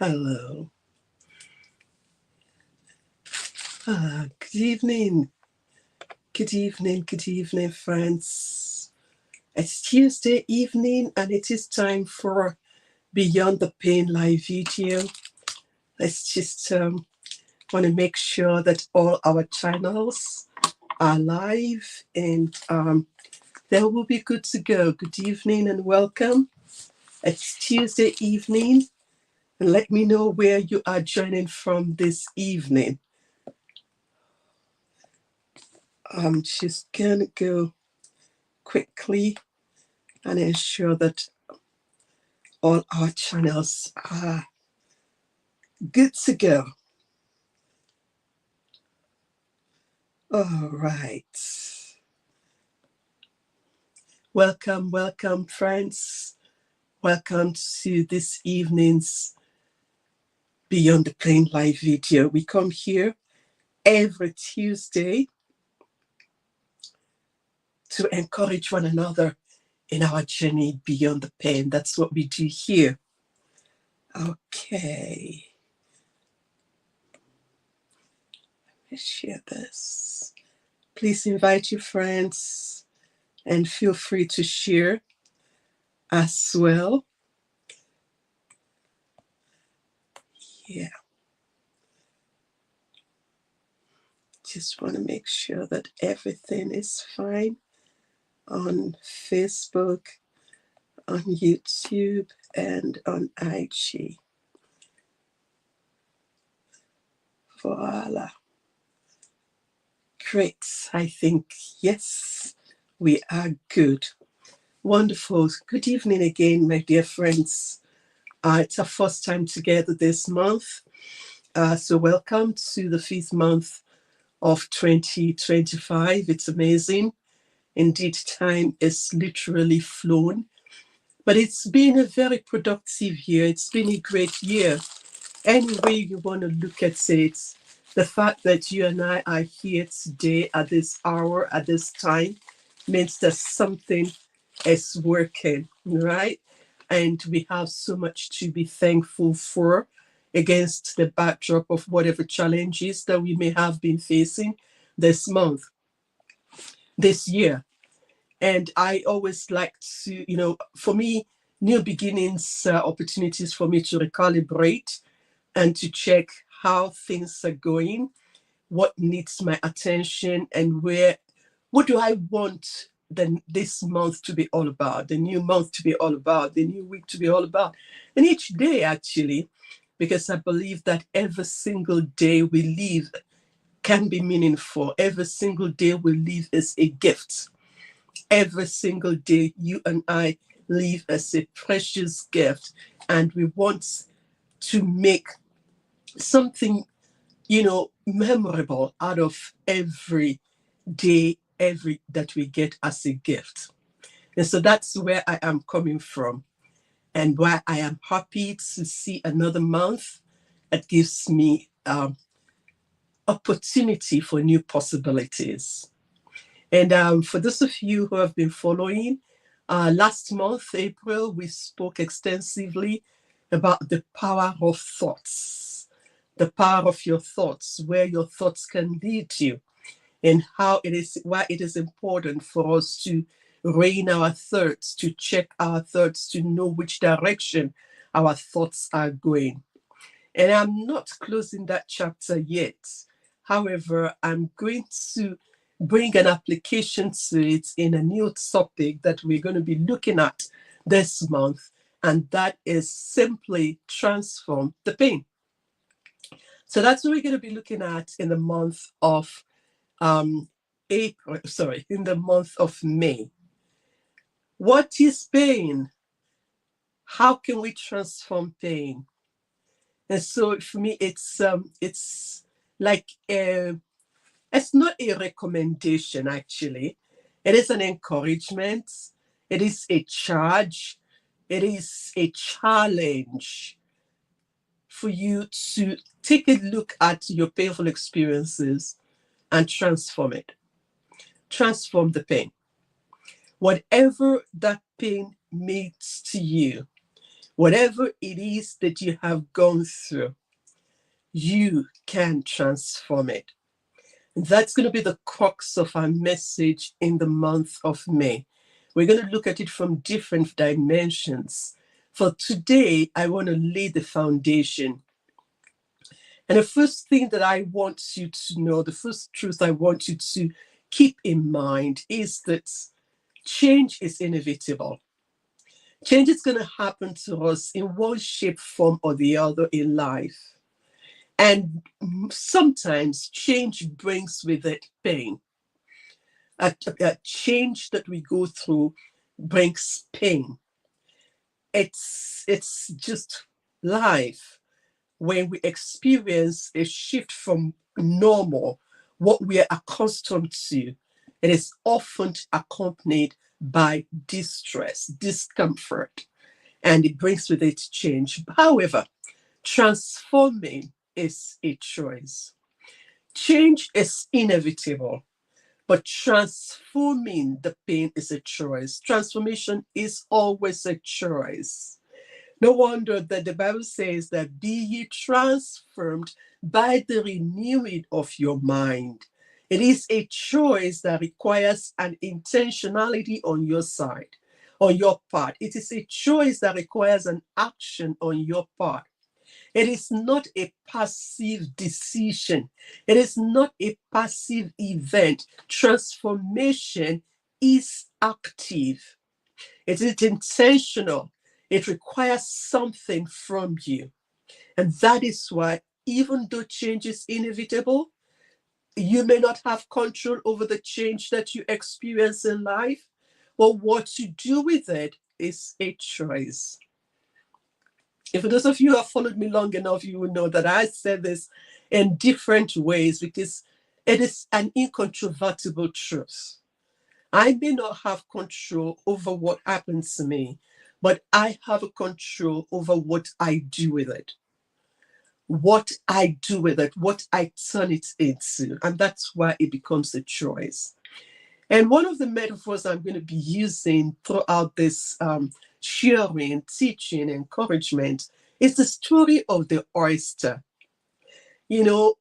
Hello. Good evening. Good evening, friends. It's Tuesday evening and it is time for Beyond the Pain live video. Let's just want to make sure that all our channels are live and they will be good to go. Good evening and welcome. It's Tuesday evening and let me know where you are joining from this evening. I'm just gonna go quickly and ensure that all our channels are good to go. All right. Welcome, friends. Welcome to this evening's Beyond the Plain live video. We come here every Tuesday to encourage one another in our journey beyond the pain. That's what we do here. Okay. Let me share this. Please invite your friends and feel free to share as well. Yeah. Just want to make sure that everything is fine on Facebook, on YouTube, and on IG. Voila. Great. I think, yes, we are good. Wonderful. Good evening again, my dear friends. It's our first time together this month. So welcome to the 5th month of 2025. It's amazing. Indeed, time is literally flown. But it's been a very productive year. It's been a great year. Any way you want to look at it, the fact that you and I are here today at this hour, at this time, means that something is working, right? And we have so much to be thankful for against the backdrop of whatever challenges that we may have been facing this month, this year. And I always like to, for me, new beginnings, opportunities for me to recalibrate and to check how things are going, what needs my attention, and what do I want this month to be all about, the new month to be all about, the new week to be all about, and each day actually, because I believe that every single day we live can be meaningful. Every single day we live is a gift. Every single day you and I live as a precious gift, and we want to make something, memorable out of every day, every that we get as a gift. And so that's where I am coming from, and why I am happy to see another month. It gives me opportunity for new possibilities. And for those of you who have been following, last month, April, we spoke extensively about the power of thoughts, the power of your thoughts, where your thoughts can lead you, and why it is important for us to rein our thoughts, to check our thoughts, to know which direction our thoughts are going. And I'm not closing that chapter yet. However, I'm going to bring an application to it in a new topic that we're going to be looking at this month, and that is simply transform the pain. So that's what we're going to be looking at in the month of in the month of May. What is pain? How can we transform pain? And so for me, it's like it's not a recommendation, actually. It is an encouragement. It is a charge. It is a challenge for you to take a look at your painful experiences and transform it. Transform the pain. Whatever that pain means to you, Whatever it is that you have gone through, you can transform it. And that's going to be the crux of our message in the month of May. We're going to look at it from different dimensions. For today, I want to lay the foundation. And the first thing that I want you to know, the first truth I want you to keep in mind is that change is inevitable. Change is going to happen to us in one shape, form, or the other in life. And sometimes change brings with it pain. A change that we go through brings pain. It's just life. When we experience a shift from normal, what we are accustomed to, it is often accompanied by distress, discomfort, and it brings with it change. However, transforming is a choice. Change is inevitable, but transforming the pain is a choice. Transformation is always a choice. No wonder that the Bible says that be ye transformed by the renewing of your mind. It is a choice that requires an intentionality on your side, on your part. It is a choice that requires an action on your part. It is not a passive decision. It is not a passive event. Transformation is active. It is intentional. It requires something from you. And that is why, even though change is inevitable, you may not have control over the change that you experience in life. But what you do with it is a choice. If those of you who have followed me long enough, you will know that I said this in different ways because it is an incontrovertible truth. I may not have control over what happens to me, but I have a control over what I do with it. What I do with it, what I turn it into. And that's why it becomes a choice. And one of the metaphors I'm going to be using throughout this sharing, teaching, encouragement is the story of the oyster. You know,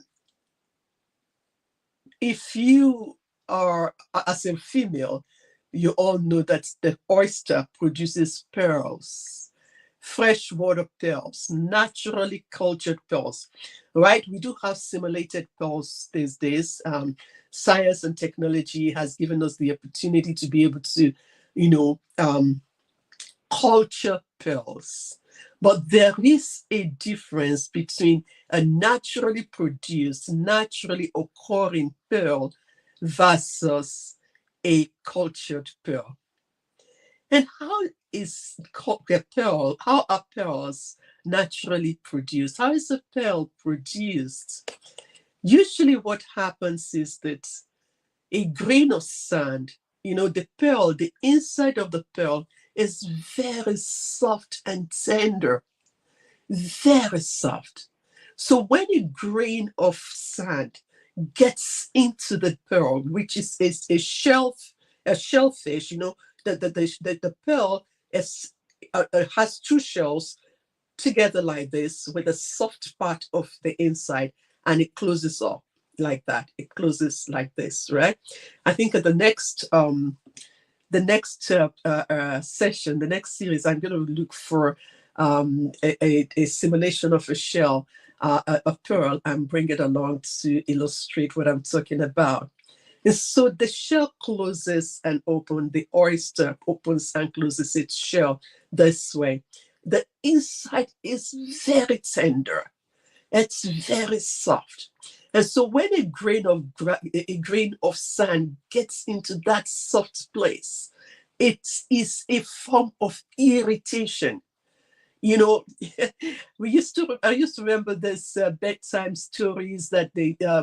if you are, as a female, you all know that the oyster produces pearls, freshwater pearls, naturally cultured pearls, right? We do have simulated pearls these days. Science and technology has given us the opportunity to be able to, you know, culture pearls. But there is a difference between a naturally produced, naturally occurring pearl versus a cultured pearl. And how is a pearl, how are pearls naturally produced? How is a pearl produced? Usually what happens is that a grain of sand, you know, the pearl, the inside of the pearl is very soft and tender, very soft. So when a grain of sand gets into the pearl, which is a shellfish, you know, the pearl is, has two shells together like this with a soft part of the inside, and it closes up like that. It closes like this, right? I think at the next session, the next series, I'm going to look for a simulation of a shell, a pearl, and bring it along to illustrate what I'm talking about. And so the shell closes and opens, the oyster opens and closes its shell this way. The inside is very tender. It's very soft. And so when a grain of sand gets into that soft place, it is a form of irritation. You know, I used to remember this bedtime stories that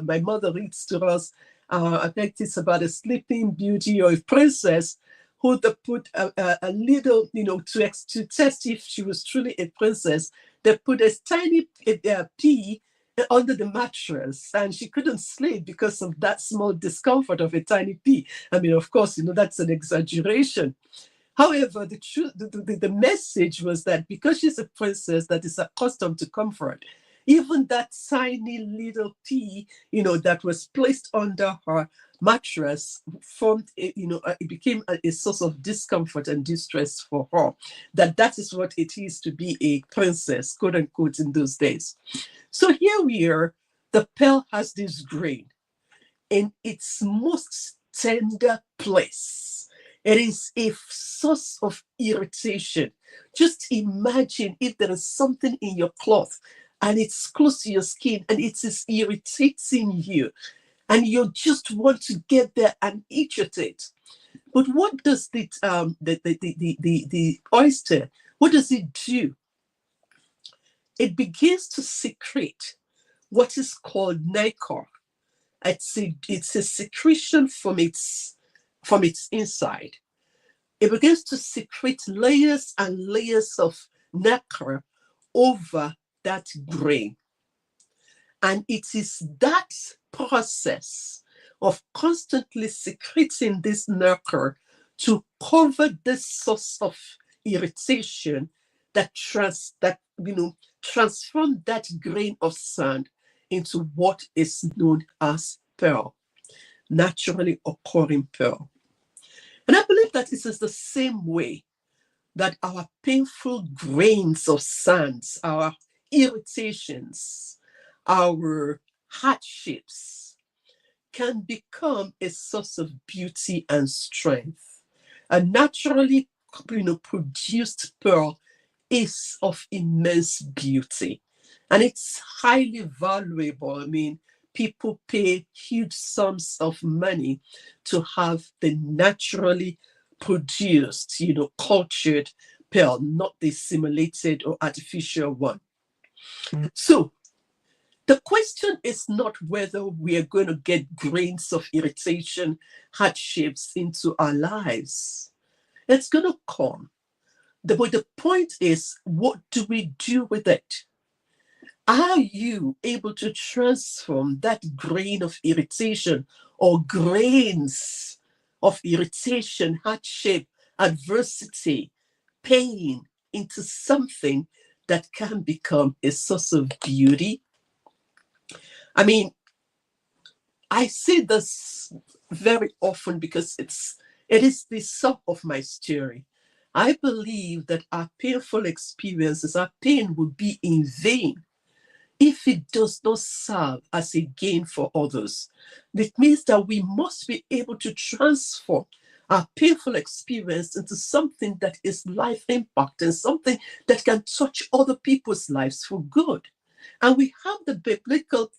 my mother reads to us. I think it's about a sleeping beauty or a princess who they put a little, you know, to test if she was truly a princess. They put a tiny pea under the mattress, and she couldn't sleep because of that small discomfort of a tiny pea. I mean, of course, you know, that's an exaggeration. However, the truth, the message was that because she's a princess that is accustomed to comfort, even that tiny little pea, that was placed under her mattress formed, it became a source of discomfort and distress for her. That is what it is to be a princess, quote unquote, in those days. So here we are. The pearl has this grain in its most tender place. It is a source of irritation. Just imagine if there is something in your cloth and it's close to your skin and it is irritating you and you just want to get there and eat at it. But what does the oyster, what does it do? It begins to secrete what is called nacre. It's a secretion from its inside. It begins to secrete layers and layers of nacre over that grain. And it is that process of constantly secreting this nacre to cover this source of irritation that transform that grain of sand into what is known as pearl, naturally occurring pearl. And I believe that it is the same way that our painful grains of sands, our irritations, our hardships can become a source of beauty and strength. A naturally produced pearl is of immense beauty and it's highly valuable. I mean, people pay huge sums of money to have the naturally produced, cultured pearl, not the simulated or artificial one. So the question is not whether we are going to get grains of irritation, hardships into our lives. It's going to come. But the point is, what do we do with it? Are you able to transform that grain of irritation or grains of irritation, hardship, adversity, pain into something that can become a source of beauty? I mean, I say this very often because it is the sum of my story. I believe that our painful experiences, our pain will be in vain if it does not serve as a gain for others. It means that we must be able to transform our painful experience into something that is life impacting, something that can touch other people's lives for good. And we have the biblical,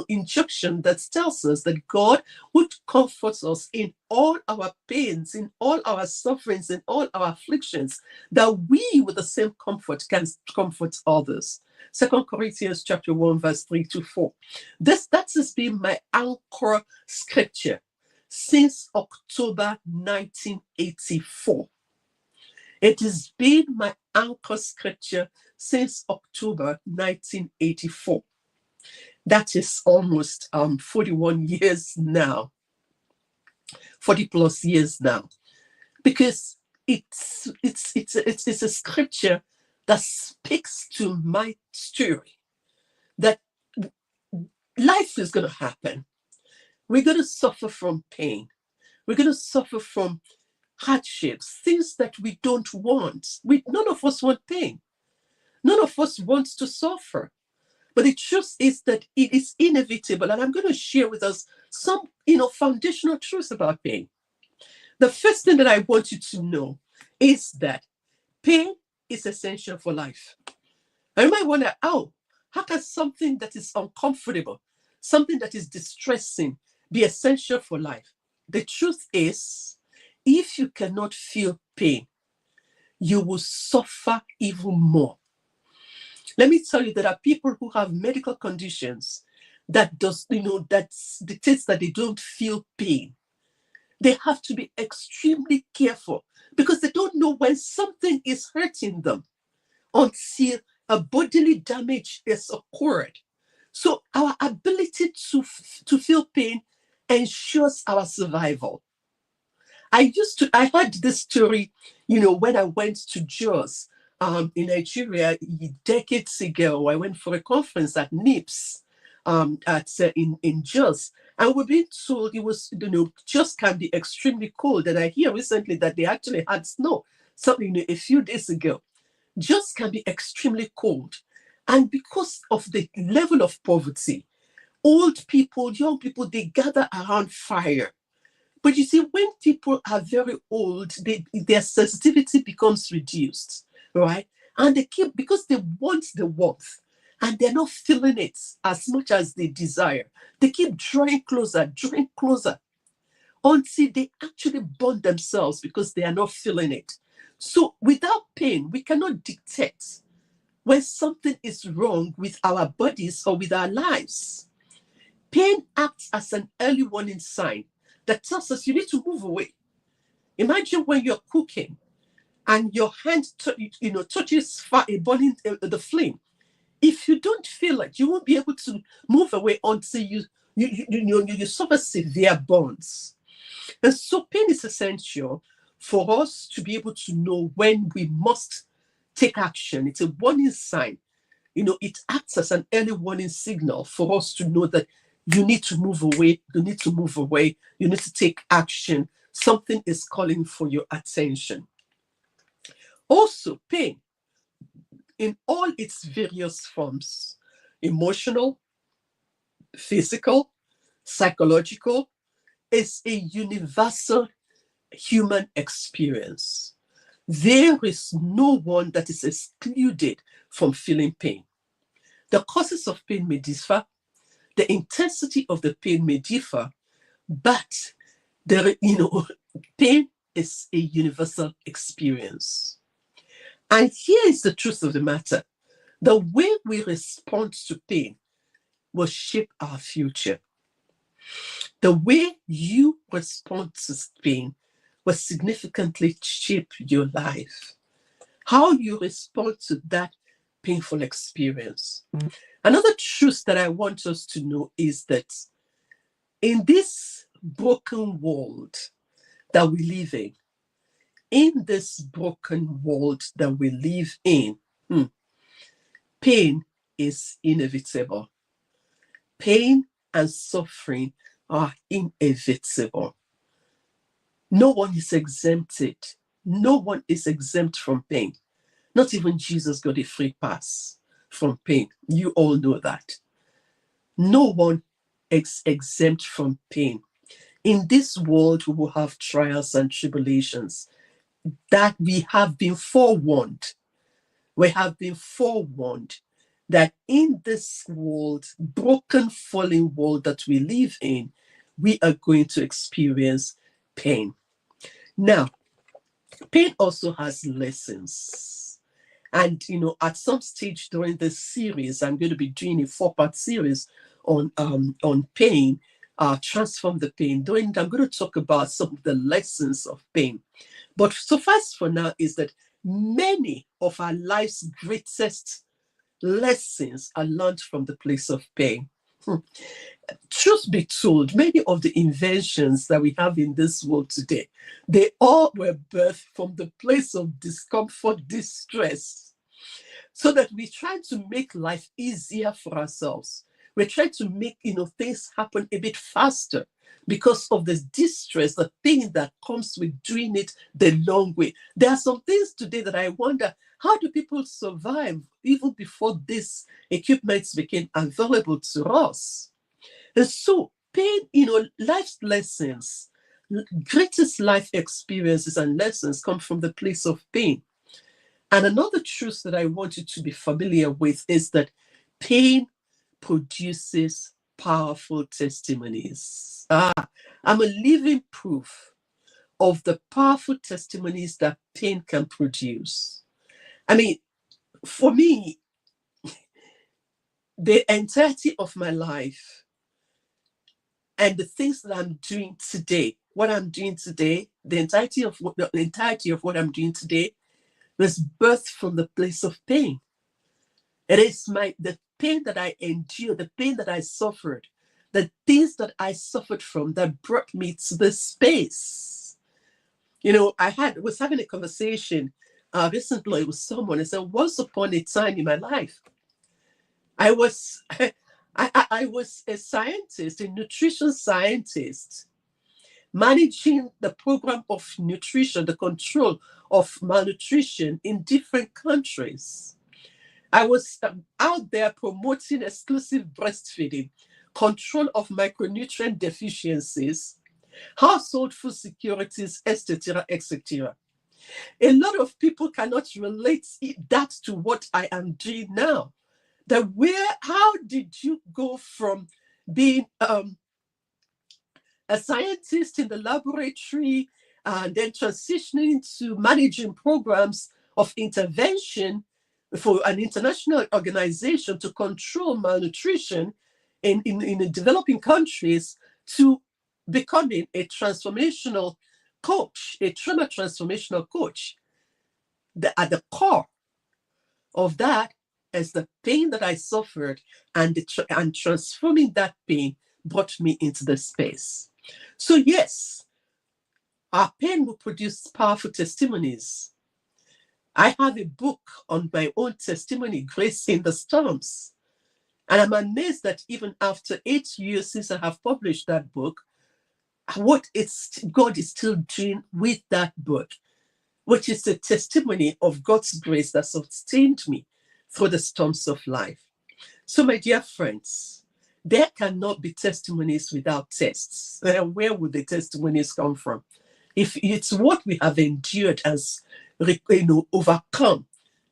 injunction that tells us that God would comfort us in all our pains, in all our sufferings, in all our afflictions, that we with the same comfort can comfort others. 2 Corinthians chapter 1, verse 3-4. That has been my anchor scripture since October 1984. It has been my anchor scripture since October 1984. That is almost 41 years now, 40 plus years now, because it's a scripture that speaks to my story, that life is going to happen. We're going to suffer from pain. We're going to suffer from hardships, things that we don't want. None of us want pain. None of us wants to suffer. But the truth is that it is inevitable. And I'm going to share with us some, foundational truths about pain. The first thing that I want you to know is that pain is essential for life. And you might wonder, how can something that is uncomfortable, something that is distressing, be essential for life? The truth is, if you cannot feel pain, you will suffer even more. Let me tell you, there are people who have medical conditions that dictates that they don't feel pain. They have to be extremely careful because they don't know when something is hurting them until a bodily damage is occurred. So our ability to feel pain ensures our survival. I heard this story, when I went to Jos in Nigeria decades ago. I went for a conference at NIPS in Jos. And we're being told it was, Jos can be extremely cold. And I hear recently that they actually had snow, something a few days ago. Jos can be extremely cold. And because of the level of poverty, old people, young people, they gather around fire. But you see, when people are very old, their sensitivity becomes reduced, right? And they keep, because they want the warmth and they're not feeling it as much as they desire, they keep drawing closer until they actually burn themselves because they are not feeling it. So without pain, we cannot dictate when something is wrong with our bodies or with our lives. Pain acts as an early warning sign that tells us you need to move away. Imagine when you're cooking and your hand, touches a burning the flame. If you don't feel it, you won't be able to move away until you suffer severe burns. And so pain is essential for us to be able to know when we must take action. It's a warning sign. It acts as an early warning signal for us to know that you need to move away, you need to move away, you need to take action. Something is calling for your attention. Also, pain in all its various forms, emotional, physical, psychological, is a universal human experience. There is no one that is excluded from feeling pain. The causes of pain may differ, the intensity of the pain may differ, but pain is a universal experience. And here is the truth of the matter. The way we respond to pain will shape our future. The way you respond to pain will significantly shape your life. How you respond to that painful experience. Another truth that I want us to know is that in this broken world that we live in this broken world that we live in, pain is inevitable. Pain and suffering are inevitable. No one is exempted. No one is exempt from pain. Not even Jesus got a free pass from pain. You all know that. No one is exempt from pain. In this world, we will have trials and tribulations that we have been forewarned. We have been forewarned that in this world, broken, fallen world that we live in, we are going to experience pain. Now, pain also has lessons. And, at some stage during this series, I'm going to be doing a 4-part series on pain, transform the pain. I'm going to talk about some of the lessons of pain. But suffice for now is that many of our life's greatest lessons are learned from the place of pain. Truth be told, many of the inventions that we have in this world today, they all were birthed from the place of discomfort, distress, so that we try to make life easier for ourselves. We're trying to make things happen a bit faster because of the distress, the pain that comes with doing it the long way. There are some things today that I wonder, how do people survive even before this equipment became available to us? And so pain, life's lessons, greatest life experiences and lessons come from the place of pain. And another truth that I want you to be familiar with is that pain produces powerful testimonies. I'm a living proof of the powerful testimonies that pain can produce. I mean, for me, the entirety of my life and the things that I'm doing today, what I'm doing today, the entirety of what I'm doing today was birthed from the place of pain. It is the pain that I endured, the pain that I suffered, the things that I suffered from that brought me to this space. Was having a conversation recently with someone. I said, once upon a time in my life, I was I was a scientist, a nutrition scientist, managing the program of nutrition, the control of malnutrition in different countries. I was out there promoting exclusive breastfeeding, control of micronutrient deficiencies, household food securities, etc., etc. A lot of people cannot relate that to what I am doing now. How did you go from being a scientist in the laboratory and then transitioning to managing programs of intervention for an international organization to control malnutrition in developing countries, to becoming a transformational coach, a trauma transformational coach? At the core of that is the pain that I suffered, and and transforming that pain brought me into the space. So yes, our pain will produce powerful testimonies. I have a book on my own testimony, Grace in the Storms. And I'm amazed that even after 8 years since I have published that book, God is still doing with that book, which is a testimony of God's grace that sustained me through the storms of life. So, my dear friends, there cannot be testimonies without tests. Where would the testimonies come from? If it's what we have endured as overcome,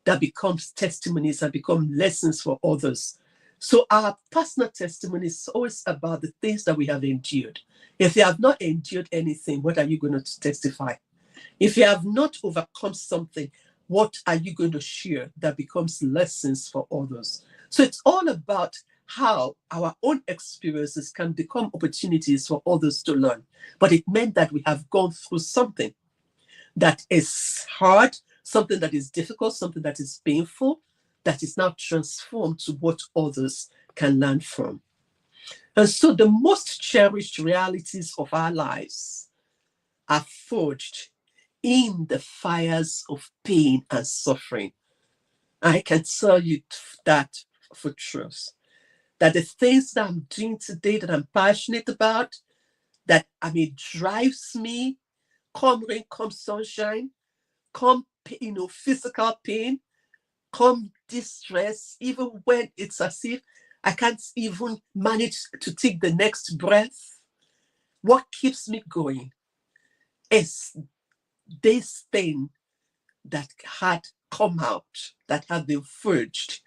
that becomes testimonies, that become lessons for others. So our personal testimony is always about the things that we have endured. If you have not endured anything, what are you going to testify? If you have not overcome something, what are you going to share that becomes lessons for others? So it's all about how our own experiences can become opportunities for others to learn. But it meant that we have gone through something that is hard, something that is difficult, something that is painful, that is now transformed to what others can learn from. And so the most cherished realities of our lives are forged in the fires of pain and suffering. I can tell you that for truth. That the things that I'm doing today, that I'm passionate about, that drives me, come rain, come sunshine, come physical pain, come distress, even when it's as if I can't even manage to take the next breath. What keeps me going is this thing that had come out, that had been forged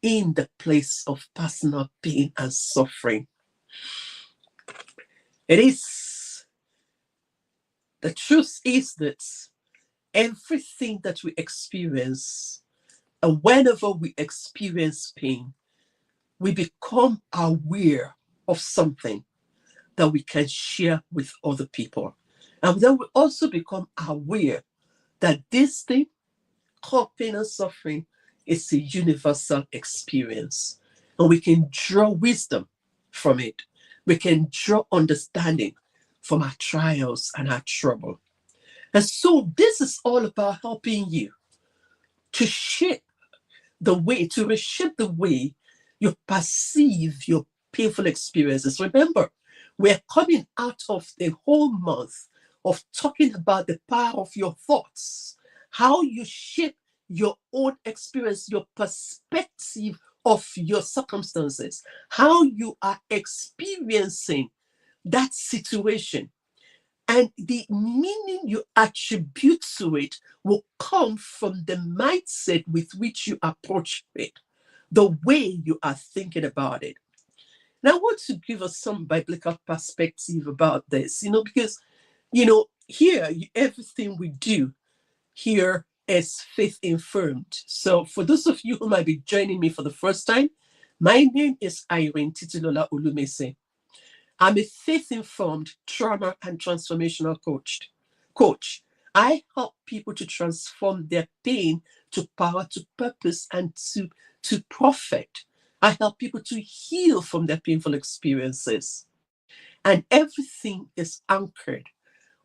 in the place of personal pain and suffering. The truth is that everything that we experience, and whenever we experience pain, we become aware of something that we can share with other people. And then we also become aware that this thing called pain and suffering is a universal experience. And we can draw wisdom from it. We can draw understanding from our trials and our trouble. And so this is all about helping you to reshape the way you perceive your painful experiences. Remember, we're coming out of a whole month of talking about the power of your thoughts, how you shape your own experience, your perspective of your circumstances, how you are experiencing that situation. And the meaning you attribute to it will come from the mindset with which you approach it, the way you are thinking about it. Now, I want to give us some biblical perspective about this, because, here, everything we do here is faith informed. So, for those of you who might be joining me for the first time, my name is Irene Titilola Olumese. I'm a faith-informed trauma and transformational coach. I help people to transform their pain to power, to purpose, and to profit. I help people to heal from their painful experiences. And everything is anchored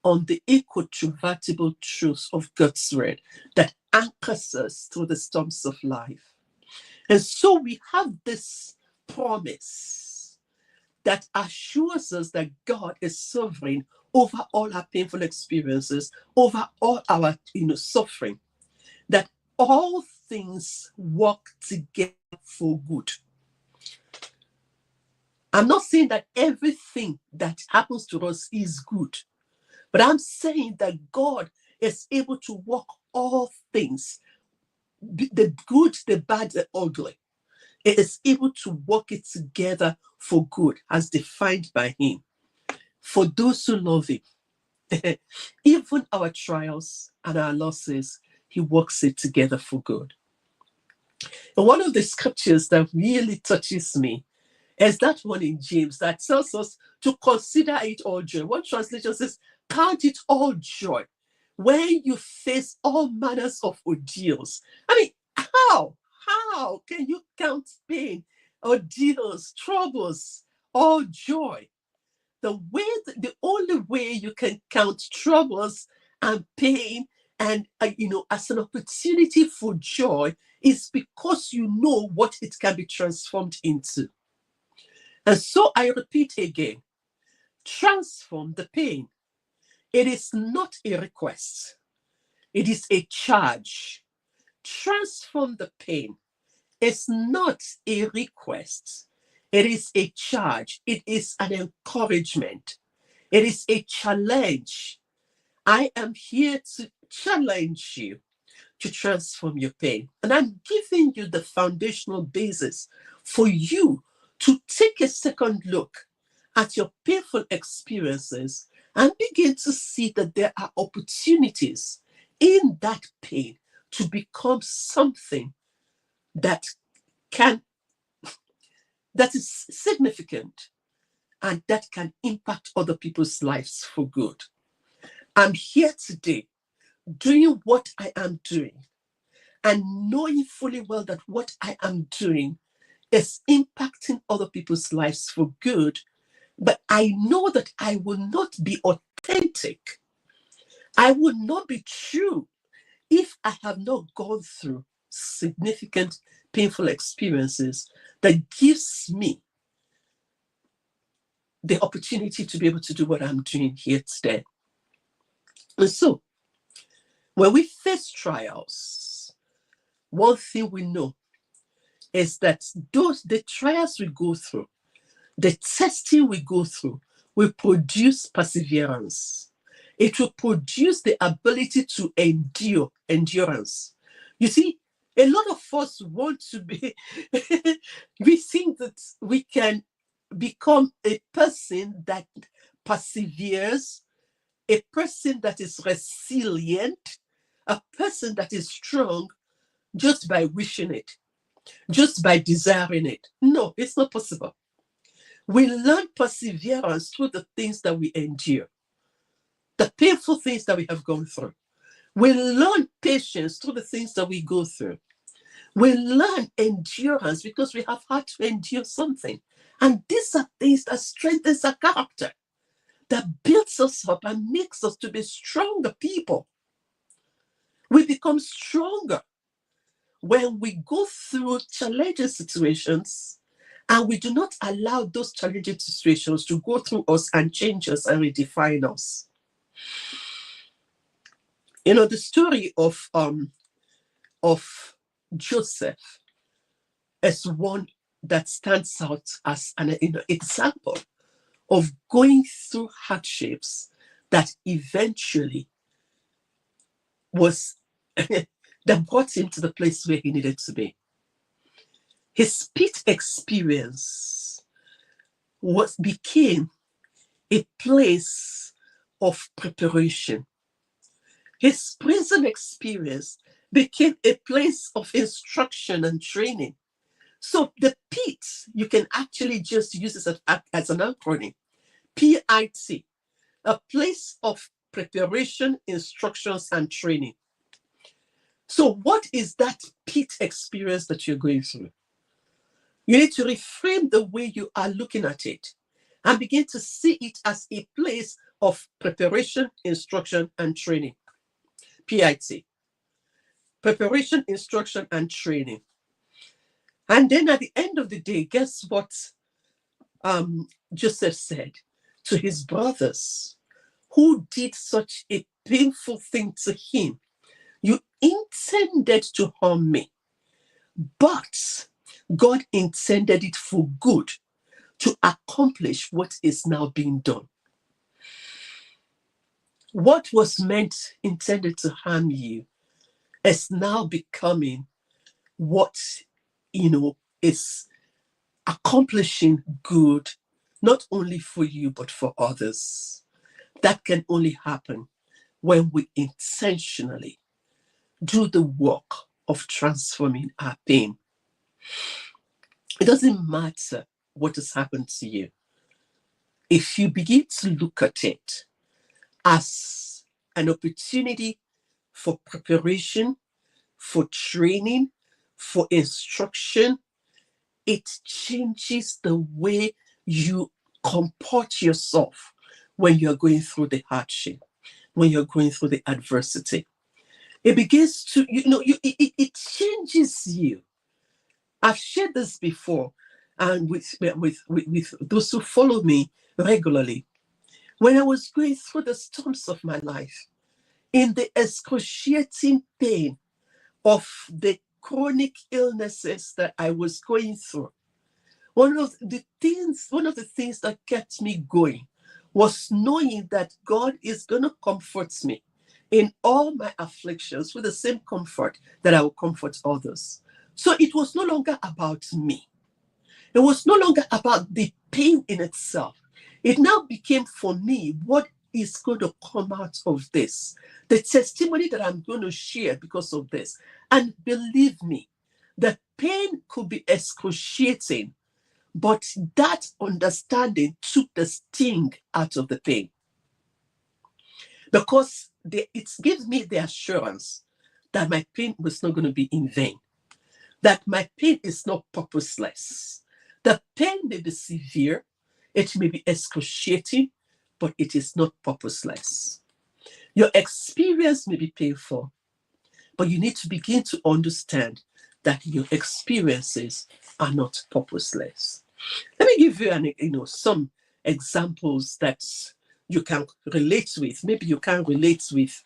on the incontrovertible truth of God's word that anchors us through the storms of life. And so we have this promise that assures us that God is sovereign over all our painful experiences, over all our suffering, that all things work together for good. I'm not saying that everything that happens to us is good, but I'm saying that God is able to work all things, the good, the bad, the ugly. It is able to work it together for good, as defined by Him, for those who love Him. Even our trials and our losses, He works it together for good. And one of the scriptures that really touches me is that one in James that tells us to consider it all joy. One translation says, count it all joy when you face all manners of ordeals. I mean, how? How can you count pain, ordeals, troubles, all joy? The only way you can count troubles and pain and as an opportunity for joy is because you know what it can be transformed into. And so I repeat again, transform the pain. It is not a request. It is a charge. Transform the pain. It's not a request. It is a charge. It is an encouragement. It is a challenge. I am here to challenge you to transform your pain. And I'm giving you the foundational basis for you to take a second look at your painful experiences and begin to see that there are opportunities in that pain to become something that is significant and that can impact other people's lives for good. I'm here today doing what I am doing and knowing fully well that what I am doing is impacting other people's lives for good. But I know that I will not be authentic. I will not be true if I have not gone through significant painful experiences that gives me the opportunity to be able to do what I'm doing here today. And so, when we face trials, one thing we know is that the trials we go through, the testing we go through, will produce perseverance. It will produce the ability to endurance. You see, a lot of us want to be, we think that we can become a person that perseveres, a person that is resilient, a person that is strong just by wishing it, just by desiring it. No, it's not possible. We learn perseverance through the things that we endure, the painful things that we have gone through. We learn patience through the things that we go through. We learn endurance because we have had to endure something. And these are things that strengthen our character, that builds us up and makes us to be stronger people. We become stronger when we go through challenging situations and we do not allow those challenging situations to go through us and change us and redefine us. The story of Joseph is one that stands out as an example of going through hardships that eventually was that brought him to the place where he needed to be. His pit experience became a place of preparation. His prison experience became a place of instruction and training. So the pit, you can actually just use this as an acronym, PIT, a place of preparation, instructions, and training. So what is that pit experience that you're going through? You need to reframe the way you are looking at it and begin to see it as a place of preparation, instruction, and training. PIT. Preparation, instruction, and training. And then at the end of the day, guess what Joseph said to his brothers who did such a painful thing to him? You intended to harm me, but God intended it for good to accomplish what is now being done. What was intended to harm you is now becoming what, is accomplishing good, not only for you, but for others. That can only happen when we intentionally do the work of transforming our pain. It doesn't matter what has happened to you. If you begin to look at it as an opportunity for preparation, for training, for instruction, it changes the way you comport yourself when you're going through the hardship, when you're going through the adversity. It begins to, it changes you. I've shared this before, and with those who follow me regularly. When I was going through the storms of my life, in the excruciating pain of the chronic illnesses that I was going through, one of the things that kept me going was knowing that God is going to comfort me in all my afflictions with the same comfort that I will comfort others. So it was no longer about me. It was no longer about the pain in itself. It now became for me what is going to come out of this, the testimony that I'm going to share because of this. And believe me, the pain could be excruciating, but that understanding took the sting out of the pain. Because it gives me the assurance that my pain was not going to be in vain, that my pain is not purposeless. The pain may be severe, it may be excruciating, but it is not purposeless. Your experience may be painful, but you need to begin to understand that your experiences are not purposeless. Let me give you some examples that you can relate with. Maybe you can relate with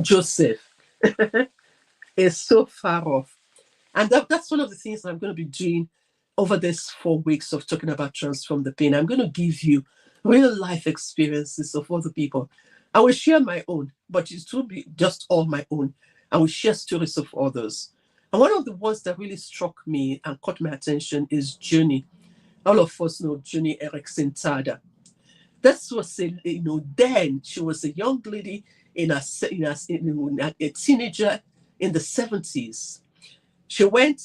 Joseph. It's so far off. And that's one of the things I'm going to be doing over this 4 weeks of talking about transform the pain. I'm going to give you real life experiences of other people. I will share my own, but it will be just all my own. I will share stories of others. And one of the ones that really struck me and caught my attention is Journey. All of us know Journey Erickson Tada. That was then she was a young lady a teenager in the 70s. She went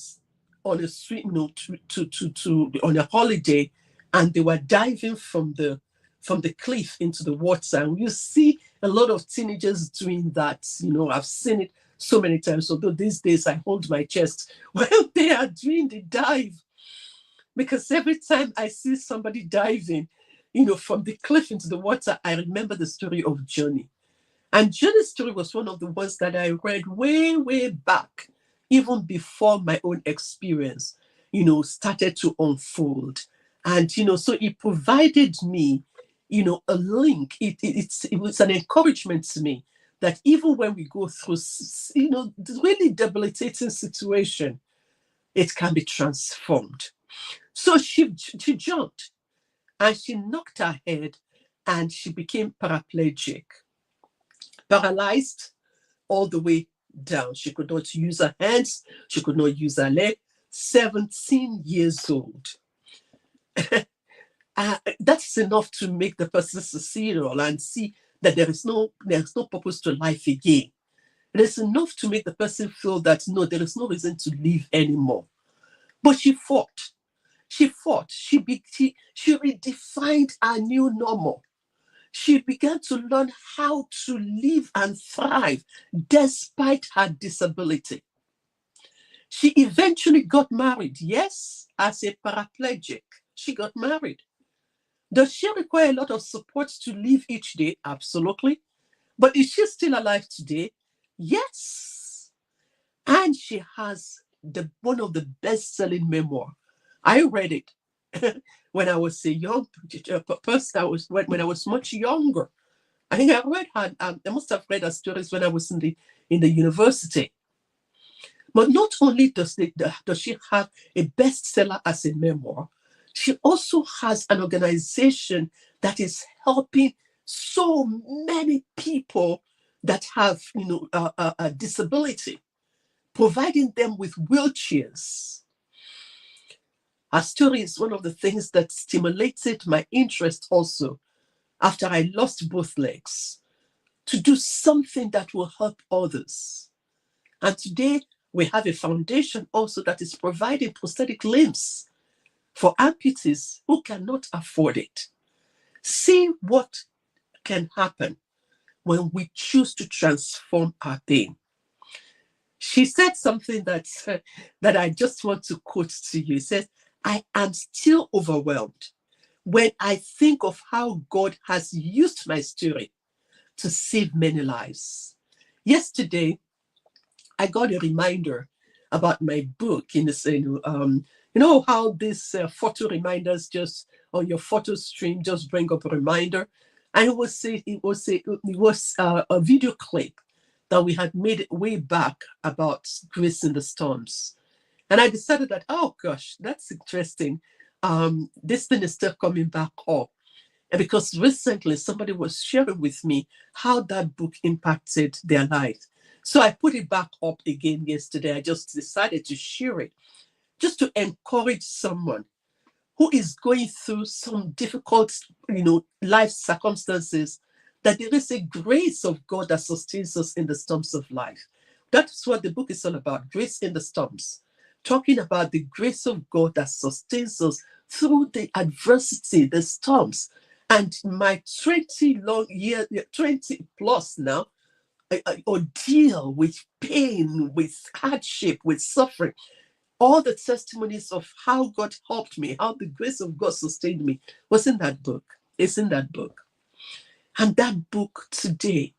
on a on a holiday, and they were diving from the cliff into the water. And you see a lot of teenagers doing that. I've seen it so many times. Although these days I hold my chest while they are doing the dive, because every time I see somebody diving, from the cliff into the water, I remember the story of Johnny. And Johnny's story was one of the ones that I read way, way back, even before my own experience, started to unfold. And, so it provided me, a link. It was an encouragement to me that even when we go through, really debilitating situation, it can be transformed. So she jumped and she knocked her head and she became paraplegic, paralyzed all the way down. She could not use her hands. She could not use her leg. 17 years old. That's enough to make the person suicidal and see that there is no purpose to life again. It is enough to make the person feel that no, there is no reason to live anymore. But she fought. She fought. She redefined a new normal. She began to learn how to live and thrive despite her disability. She eventually got married. Yes, as a paraplegic, she got married. Does she require a lot of support to live each day? Absolutely. But is she still alive today? Yes. And she has one of the best-selling memoir. I read it when I was a young person. When I was much younger. I think I read her. I must have read her stories when I was in the university. But not only does she have a bestseller as a memoir, she also has an organization that is helping so many people that have, a disability, providing them with wheelchairs. Her story is one of the things that stimulated my interest also after I lost both legs, to do something that will help others. And today we have a foundation also that is providing prosthetic limbs for amputees who cannot afford it. See what can happen when we choose to transform our pain. She said something that I just want to quote to you. It says, I am still overwhelmed when I think of how God has used my story to save many lives. Yesterday, I got a reminder about my book. You know how these photo reminders just on your photo stream just bring up a reminder, and it was a video clip that we had made way back about Grace in the Storms, and I decided that, oh gosh, that's interesting. This thing is still coming back up. And because recently somebody was sharing with me how that book impacted their life. So I put it back up again yesterday. I just decided to share it just to encourage someone who is going through some difficult, life circumstances, that there is a grace of God that sustains us in the storms of life. That's what the book is all about, grace in the storms. Talking about the grace of God that sustains us through the adversity, the storms. And my 20 plus now, ordeal with pain, with hardship, with suffering, all the testimonies of how God helped me, how the grace of God sustained me was in that book. It's in that book. And that book today,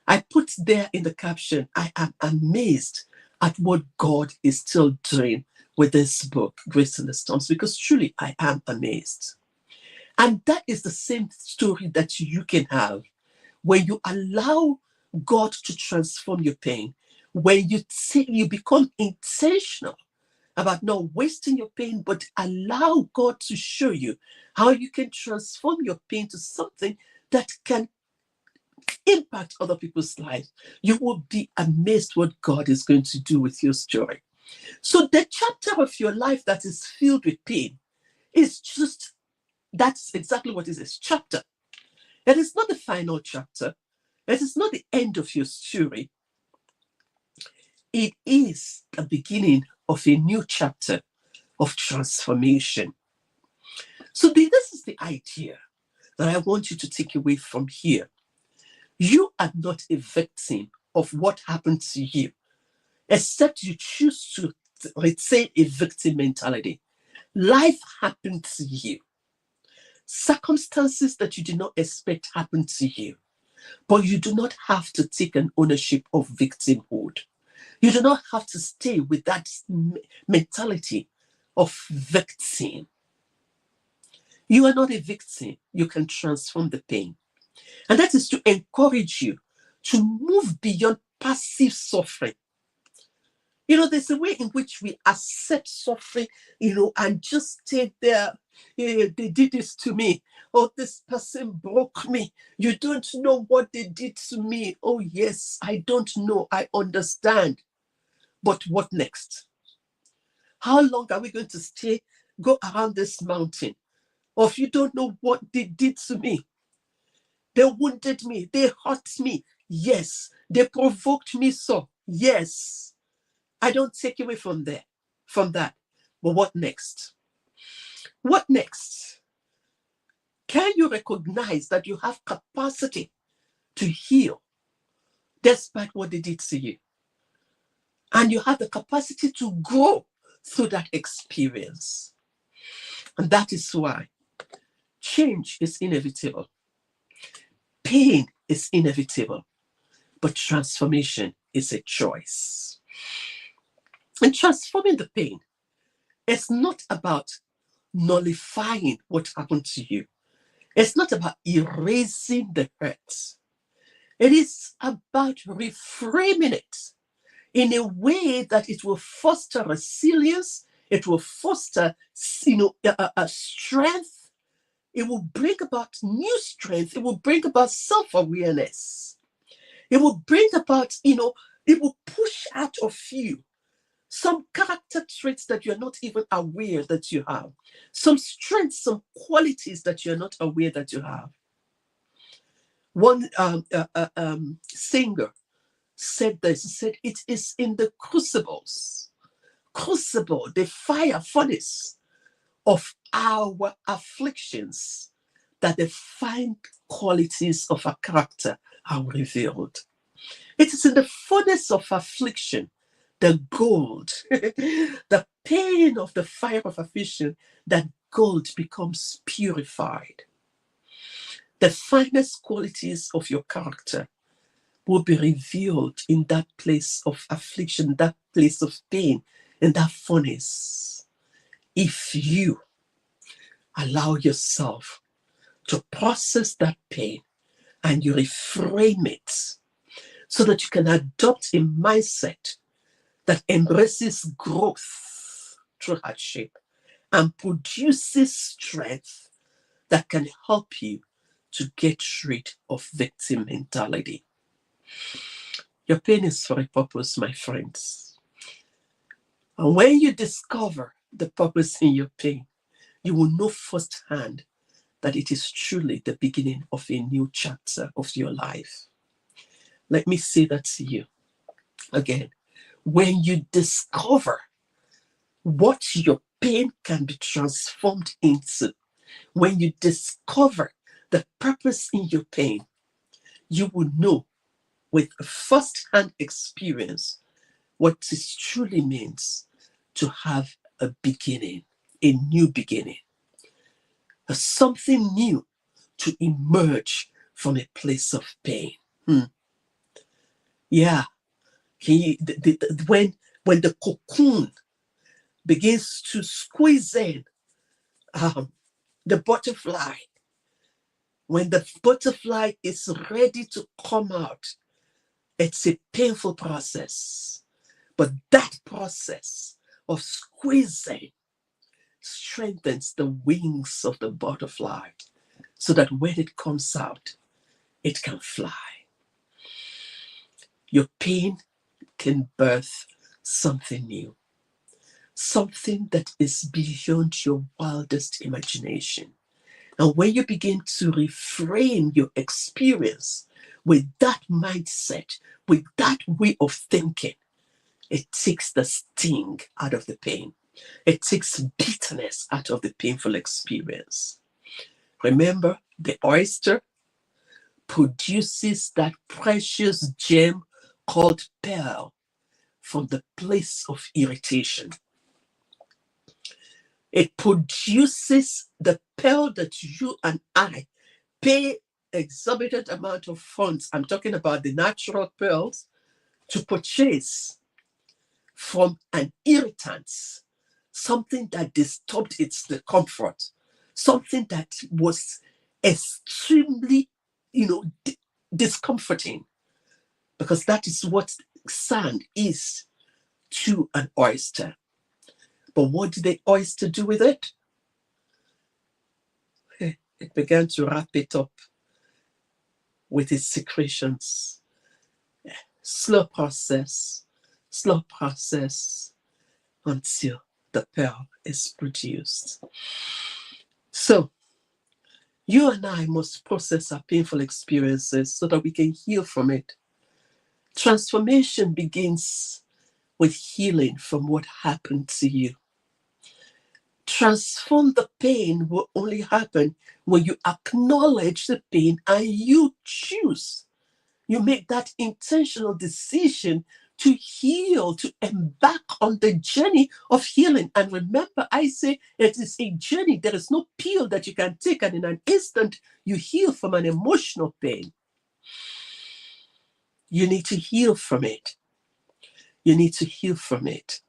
I put there in the caption, I am amazed at what God is still doing with this book, Grace in the Storms, because truly I am amazed. And that is the same story that you can have when you allow God to transform your pain, when you become intentional about not wasting your pain, but allow God to show you how you can transform your pain to something that can impact other people's lives. You will be amazed what God is going to do with your story. So the chapter of your life that is filled with pain is just, that's exactly what it is, chapter. It is not the final chapter. It is not the end of your story. It is the beginning of a new chapter of transformation. So this is the idea that I want you to take away from here. You are not a victim of what happened to you, except you choose to retain a victim mentality. Life happened to you. Circumstances that you did not expect happened to you. But you do not have to take an ownership of victimhood. You do not have to stay with that mentality of victim. You are not a victim. You can transform the pain. And that is to encourage you to move beyond passive suffering. There's a way in which we accept suffering, and just stay there. Yeah, they did this to me. Oh, this person broke me. You don't know what they did to me. Oh, yes, I don't know. I understand. But what next? How long are we going to go around this mountain? Or if you don't know what they did to me, they wounded me, they hurt me. Yes. They provoked me so. Yes. I don't take away from that. But what next? What next? Can you recognize that you have capacity to heal despite what they did to you? And you have the capacity to grow through that experience. And that is why Change is inevitable. Pain is inevitable. But transformation is a choice. And transforming the pain is not about nullifying what happened to you. It's not about erasing the hurt. It is about reframing it in a way that it will foster resilience. It will foster, a strength. It will bring about new strength. It will bring about self-awareness. It will bring about, it will push out of you some character traits that you're not even aware that you have, some strengths, some qualities that you're not aware that you have. One singer said this. He said, "It is in the crucible, the fire furnace of our afflictions, that the fine qualities of our character are revealed." It is in the furnace of affliction, the gold, the pain of the fire of affliction, that gold becomes purified. The finest qualities of your character will be revealed in that place of affliction, that place of pain, in that furnace. If you allow yourself to process that pain and you reframe it so that you can adopt a mindset that embraces growth through hardship and produces strength that can help you to get rid of victim mentality. Your pain is for a purpose, my friends. And when you discover the purpose in your pain, you will know firsthand that it is truly the beginning of a new chapter of your life. Let me say that to you again. When you discover what your pain can be transformed into, when you discover the purpose in your pain, you will know with first-hand experience what it truly means to have a beginning, a new beginning, something new to emerge from a place of pain. Yeah, when the cocoon begins to squeeze in the butterfly, when the butterfly is ready to come out, it's a painful process. But that process of squeezing strengthens the wings of the butterfly so that when it comes out, it can fly. Your pain can birth something new, something that is beyond your wildest imagination. And when you begin to reframe your experience with that mindset, with that way of thinking, it takes the sting out of the pain. It takes bitterness out of the painful experience. Remember, the oyster produces that precious gem called pearl from the place of irritation. It produces the pearl that you and I pay exorbitant amount of funds, I'm talking about the natural pearls, to purchase from an irritant, something that disturbed the comfort, something that was extremely, discomforting, because that is what sand is to an oyster. But what did the oyster do with it? It began to wrap it up with its secretions. Slow process until the pearl is produced. So, you and I must process our painful experiences so that we can heal from it. Transformation begins with healing from what happened to you. Transform the pain will only happen when you acknowledge the pain and you choose. You make that intentional decision to heal, to embark on the journey of healing. And remember, I say it is a journey. There is no pill that you can take, and in an instant, you heal from an emotional pain. You need to heal from it. You need to heal from it.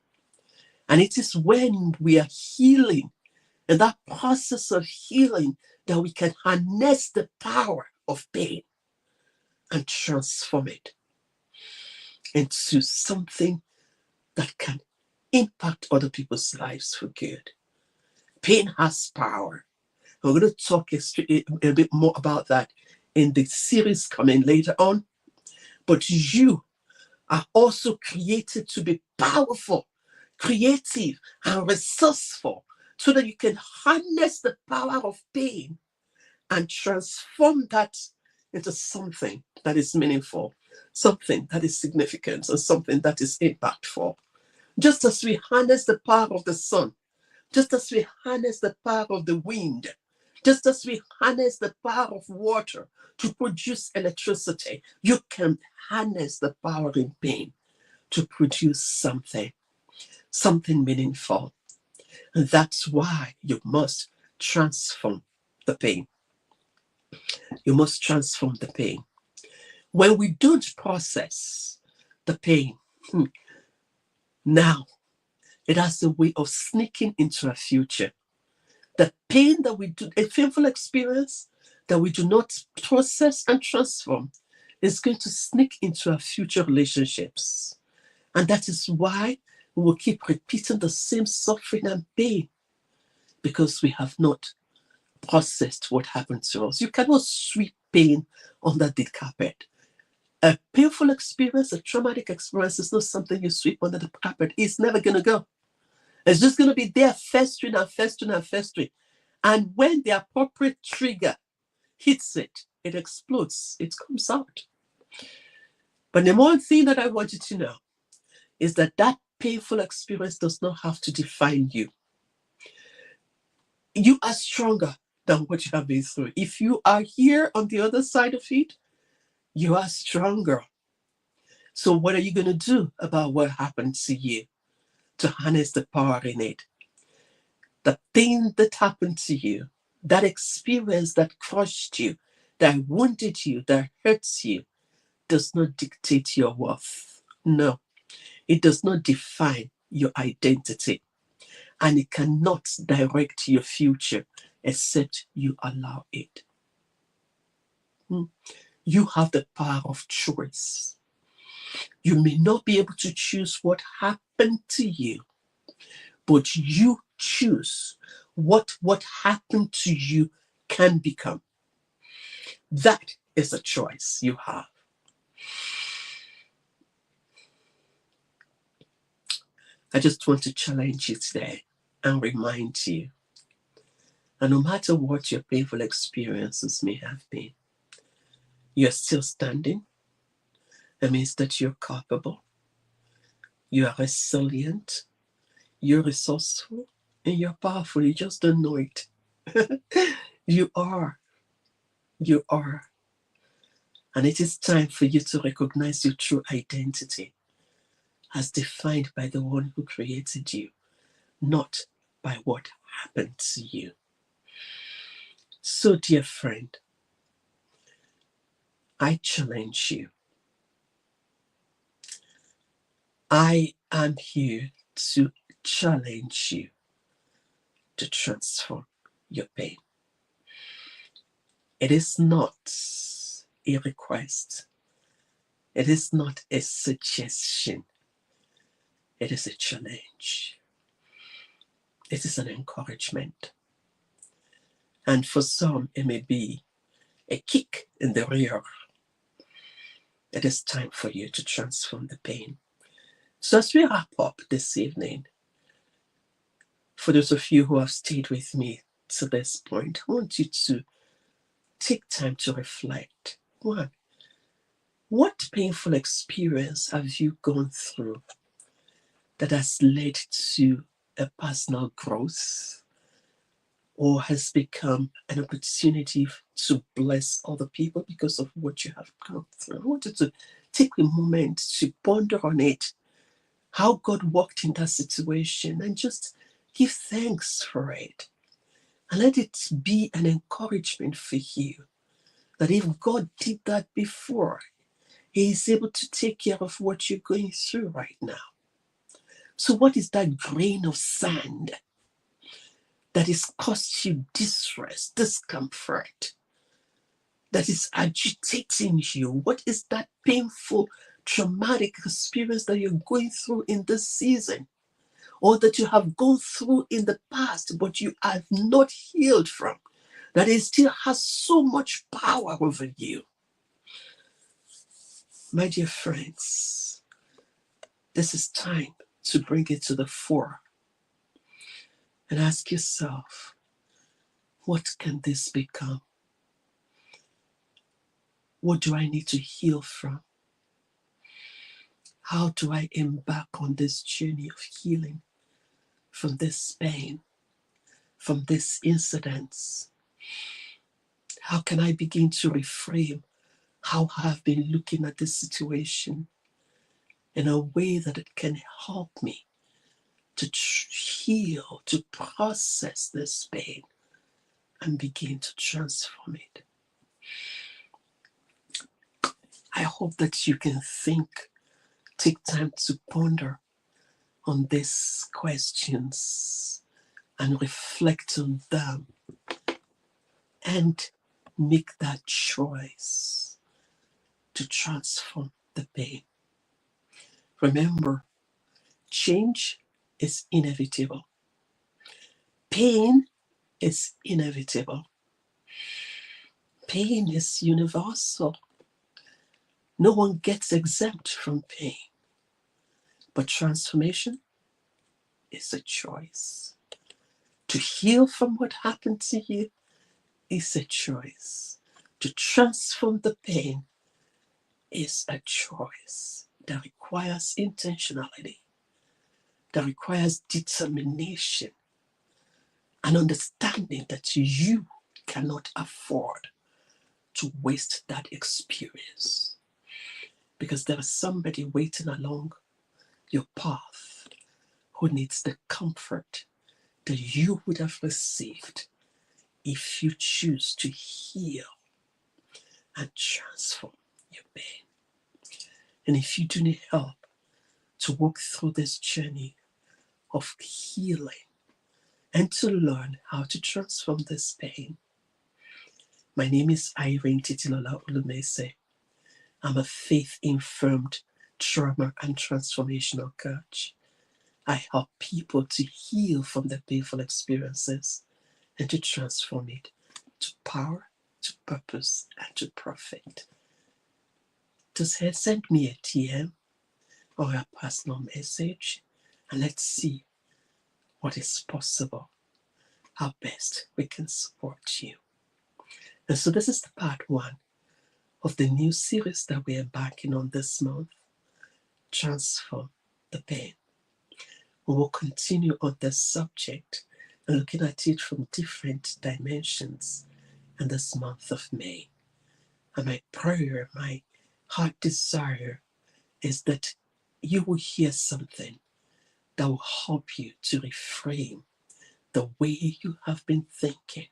And it is when we are healing, in that process of healing, that we can harness the power of pain and transform it into something that can impact other people's lives for good. Pain has power. We're going to talk a bit more about that in the series coming later on. But you are also created to be powerful, creative, and resourceful so that you can harness the power of pain and transform that into something that is meaningful, something that is significant, and something that is impactful. Just as we harness the power of the sun, just as we harness the power of the wind, just as we harness the power of water to produce electricity, you can harness the power in pain to produce something meaningful. And that's why you must transform the pain. You must transform the pain. When we don't process the pain, now it has a way of sneaking into our future. The pain that we do, a painful experience that we do not process and transform, is going to sneak into our future relationships. And that is why we will keep repeating the same suffering and pain, because we have not processed what happened to us. You cannot sweep pain under the carpet. A painful experience, a traumatic experience is not something you sweep under the carpet. It's never going to go. It's just going to be there festering and festering and festering. And when the appropriate trigger hits it, it explodes. It comes out. But the one thing that I want you to know is that that painful experience does not have to define you. You are stronger than what you have been through. If you are here on the other side of it, you are stronger. So what are you going to do about what happened to you to harness the power in it? The thing that happened to you, that experience that crushed you, that wounded you, that hurts you, does not dictate your worth. No, it does not define your identity. And it cannot direct your future except you allow it. You have the power of choice. You may not be able to choose what happened to you, but you choose what happened to you can become. That is a choice you have. I just want to challenge you today and remind you that no matter what your painful experiences may have been, you're still standing. It means that you're capable, you are resilient, you're resourceful, and you're powerful. You just don't know it. You are. You are. And it is time for you to recognize your true identity as defined by the one who created you, not by what happened to you. So, dear friend, I challenge you. I am here to challenge you to transform your pain. It is not a request. It is not a suggestion. It is a challenge. It is an encouragement. And for some, it may be a kick in the rear. It is time for you to transform the pain. So as we wrap up this evening, for those of you who have stayed with me to this point, I want you to take time to reflect. One, what painful experience have you gone through that has led to a personal growth or has become an opportunity to bless other people because of what you have gone through? I want you to take a moment to ponder on it, how God worked in that situation, and just give thanks for it. And let it be an encouragement for you that if God did that before, He is able to take care of what you're going through right now. So what is that grain of sand that is caused you distress, discomfort, that is agitating you? What is that painful, traumatic experience that you're going through in this season, or that you have gone through in the past, but you have not healed from, that it still has so much power over you? My dear friends, this is time to bring it to the fore and ask yourself, what can this become? What do I need to heal from? How do I embark on this journey of healing from this pain, from this incidents? How can I begin to reframe how I have been looking at this situation in a way that it can help me to heal, to process this pain and begin to transform it? I hope that you can take time to ponder on these questions and reflect on them and make that choice to transform the pain. Remember, change is inevitable. Pain is inevitable. Pain is universal. No one gets exempt from pain. But transformation is a choice. To heal from what happened to you is a choice. To transform the pain is a choice that requires intentionality, that requires determination, and understanding that you cannot afford to waste that experience, because there is somebody waiting along your path who needs the comfort that you would have received if you choose to heal and transform your pain. And if you do need help to walk through this journey of healing and to learn how to transform this pain, my name is Irene Titilola Ulumese. I'm a faith-informed trauma and transformational coach. I help people to heal from their painful experiences and to transform it to power, to purpose, and to profit. Just send me a DM or a personal message, and let's see what is possible, how best we can support you. And so this is the part 1 of the new series that we're embarking on this month, Transform the Pain. We will continue on this subject and looking at it from different dimensions in this month of May. And my prayer, my heart desire is that you will hear something that will help you to reframe the way you have been thinking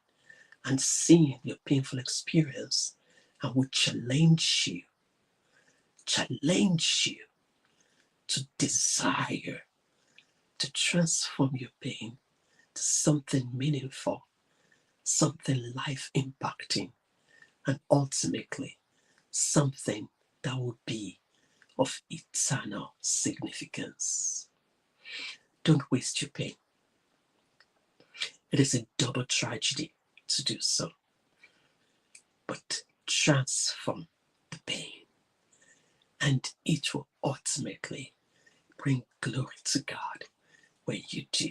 and seeing your painful experience, and will challenge you to desire to transform your pain to something meaningful, something life impacting, and ultimately something that will be of eternal significance. Don't waste your pain. It is a double tragedy to do so. But transform the pain, and it will ultimately bring glory to God when you do.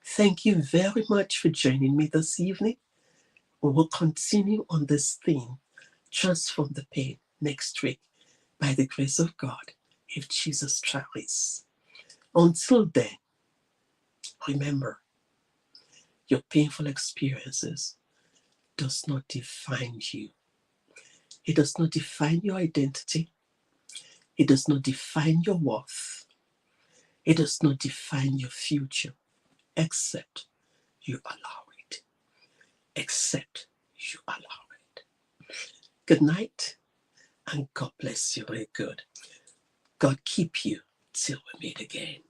Thank you very much for joining me this evening. We will continue on this theme, Transform the Pain, next week by the grace of God, if Jesus tarries. Until then, remember, your painful experiences does not define you. It does not define your identity. It does not define your worth. It does not define your future, except you allow it. Except you allow it. Good night, and God bless you very good. God keep you till we meet again.